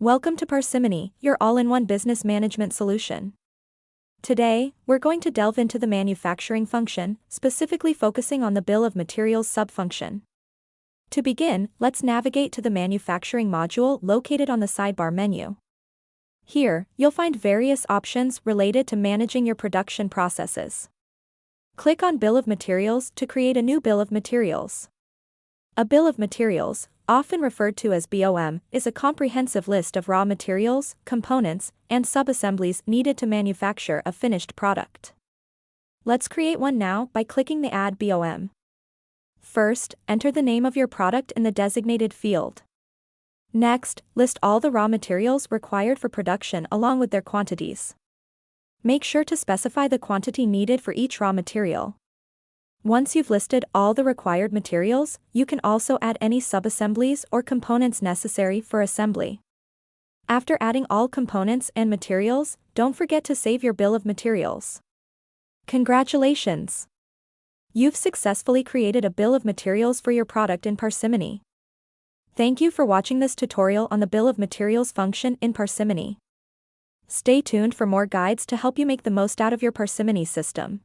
Welcome to Parsimony, your all-in-one business management solution. Today, we're going to delve into the manufacturing function, specifically focusing on the bill of materials subfunction. To begin, let's navigate to the manufacturing module located on the sidebar menu. Here, you'll find various options related to managing your production processes. Click on Bill of Materials to create a new bill of materials. A bill of materials, often referred to as BOM, is a comprehensive list of raw materials, components, and subassemblies needed to manufacture a finished product. Let's create one now by clicking the Add BOM. First, enter the name of your product in the designated field. Next, list all the raw materials required for production along with their quantities. Make sure to specify the quantity needed for each raw material. Once you've listed all the required materials, you can also add any subassemblies or components necessary for assembly. After adding all components and materials, don't forget to save your bill of materials. Congratulations! You've successfully created a bill of materials for your product in Parsimony. Thank you for watching this tutorial on the bill of materials function in Parsimony. Stay tuned for more guides to help you make the most out of your Parsimony system.